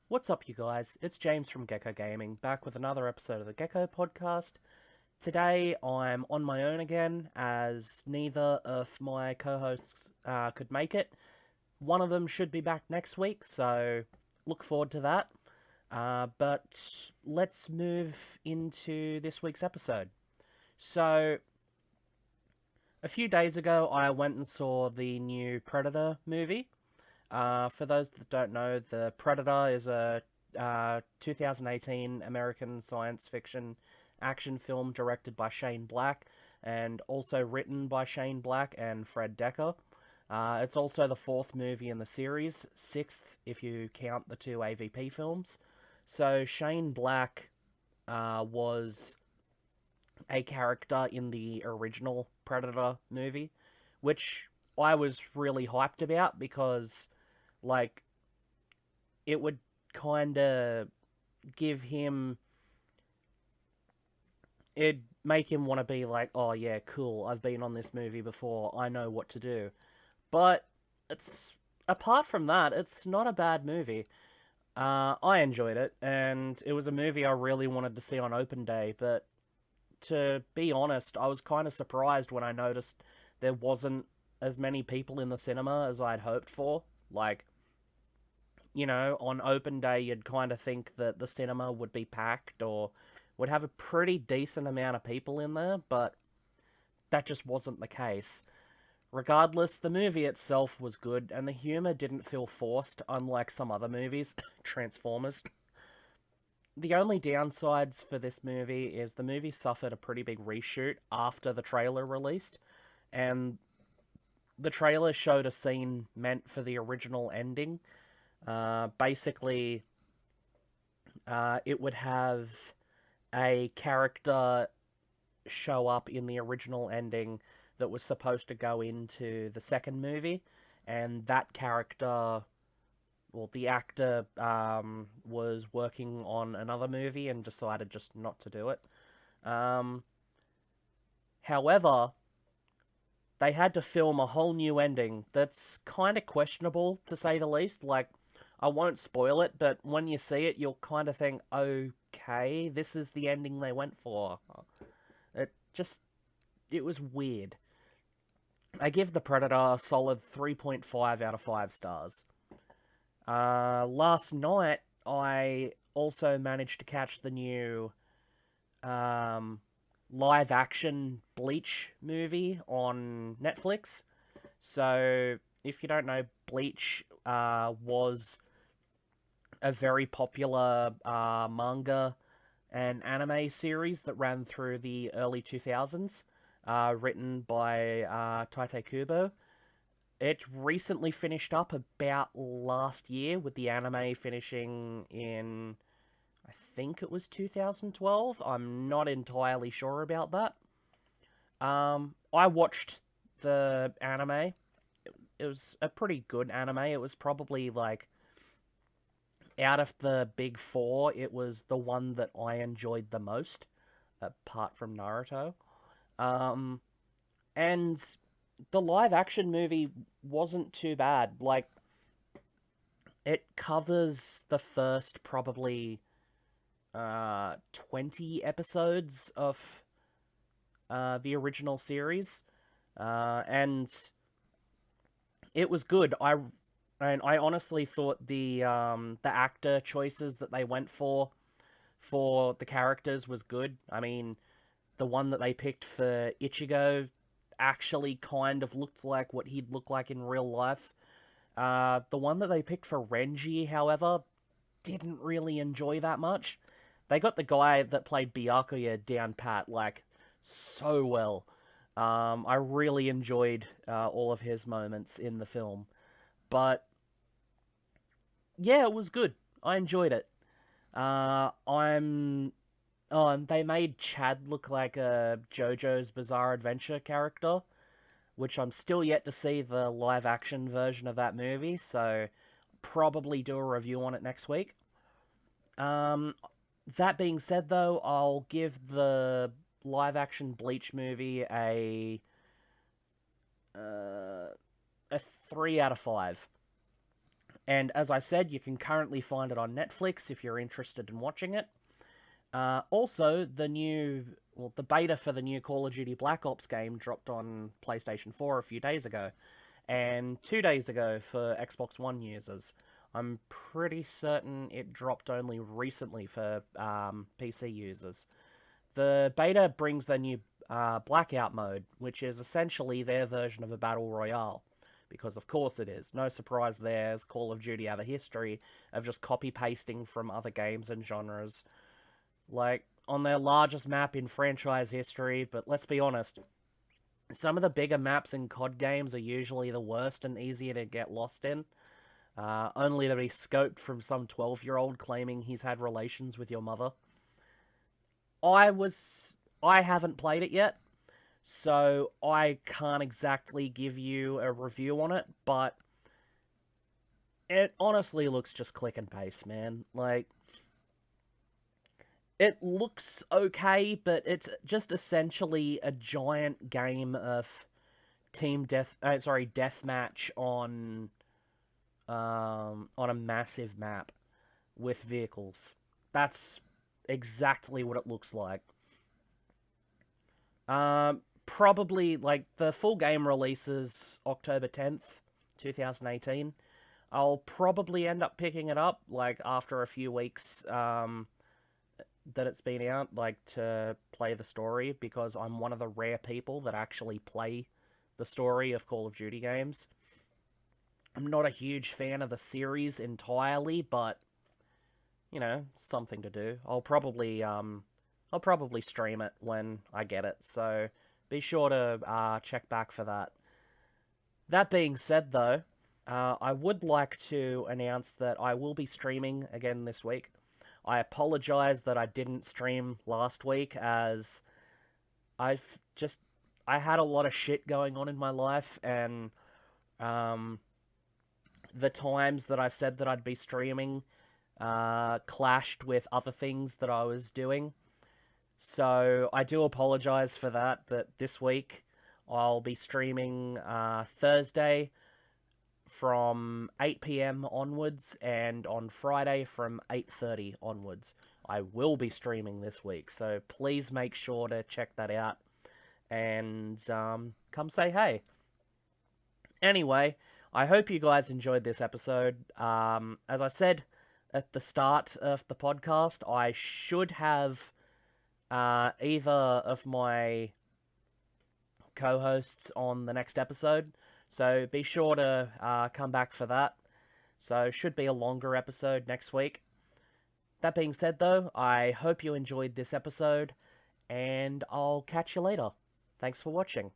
What's up, you guys? It's James from Gecko Gaming, back with another episode of the Gecko Podcast. Today, I'm on my own again, as neither of my co hosts could make it. One of them should be back next week, so look forward to that. But let's move into this week's episode. So, a few days ago, I went and saw the new Predator movie. For those that don't know, The Predator is a 2018 American science fiction action film directed by Shane Black and also written by Shane Black and Fred Dekker. It's also the fourth movie in the series, sixth if you count the two AVP films. So Shane Black was a character in the original Predator movie, which I was really hyped about because, like, it would kind of give him, it'd make him want to be like, oh yeah, cool, I've been on this movie before, I know what to do. But it's, apart from that, it's not a bad movie. I enjoyed it, and it was a movie I really wanted to see on open day, but to be honest, I was kind of surprised when I noticed there wasn't as many people in the cinema as I'd hoped for. Like, on open day, you'd kind of think that the cinema would be packed or would have a pretty decent amount of people in there, but that just wasn't the case. Regardless, the movie itself was good, and the humor didn't feel forced, unlike some other movies, Transformers. The only downsides for this movie is the movie suffered a pretty big reshoot after the trailer released, and the trailer showed a scene meant for the original ending. Basically, it would have a character show up in the original ending that was supposed to go into the second movie, and that character, well, the actor, was working on another movie and decided just not to do it. Um, However, they had to film a whole new ending that's kind of questionable, to say the least. Like, I won't spoil it, but when you see it, you'll kind of think, okay, this is the ending they went for. It just, it was weird. I give The Predator a solid 3.5 out of 5 stars. Last night, I also managed to catch the new um, live action Bleach movie on Netflix. So, if you don't know, Bleach was a very popular manga and anime series that ran through the early 2000s, written by Tite Kubo. It recently finished up about last year, with the anime finishing in, I think it was 2012. I'm not entirely sure about that. I watched the anime. It was a pretty good anime. It was probably like, out of the big four, it was the one that I enjoyed the most, apart from Naruto. Um, and the live action movie wasn't too bad. Like, it covers the first probably 20 episodes of the original series, and it was good. I honestly thought the actor choices that they went for the characters was good. I mean, the one that they picked for Ichigo actually kind of looked like what he'd look like in real life. The one that they picked for Renji, however, didn't really enjoy that much. They got the guy that played Byakuya down pat, like, so well. I really enjoyed all of his moments in the film. But yeah, it was good. I enjoyed it. I'm. Oh, and they made Chad look like a JoJo's Bizarre Adventure character, which I'm still yet to see the live action version of that movie, so probably do a review on it next week. Um, that being said, though, I'll give the live action Bleach movie uh, a 3 out of 5. And as I said, you can currently find it on Netflix if you're interested in watching it. Also, the beta for the new Call of Duty Black Ops game dropped on PlayStation 4 a few days ago, and 2 days ago for Xbox One users. I'm pretty certain it dropped only recently for PC users. The beta brings the new Blackout mode, which is essentially their version of a battle royale. Because of course it is. No surprise there, as Call of Duty have a history of just copy-pasting from other games and genres. Like, on their largest map in franchise history, but let's be honest, some of the bigger maps in COD games are usually the worst and easier to get lost in. Only to be scoped from some 12-year-old claiming he's had relations with your mother. I haven't played it yet, so I can't exactly give you a review on it, but it honestly looks just click and paste, man. Like, it looks okay, but it's just essentially a giant game of deathmatch on a massive map with vehicles. That's exactly what it looks like. Probably, like, the full game releases October 10th, 2018. I'll probably end up picking it up, like, after a few weeks, that it's been out, like, to play the story, because I'm one of the rare people that actually play the story of Call of Duty games. I'm not a huge fan of the series entirely, but, you know, something to do. I'll probably stream it when I get it, so be sure to check back for that. That being said, though, I would like to announce that I will be streaming again this week. I apologize that I didn't stream last week, as I had a lot of shit going on in my life, and the times that I said that I'd be streaming clashed with other things that I was doing. So I do apologize for that, but this week I'll be streaming Thursday from 8 p.m. onwards, and on Friday from 8:30 onwards. I will be streaming this week, so please make sure to check that out and come say hey. Anyway, I hope you guys enjoyed this episode. As I said at the start of the podcast, I should have either of my co-hosts on the next episode, so be sure to come back for that. So should be a longer episode next week. That being said, though, I hope you enjoyed this episode, and I'll catch you later. Thanks for watching.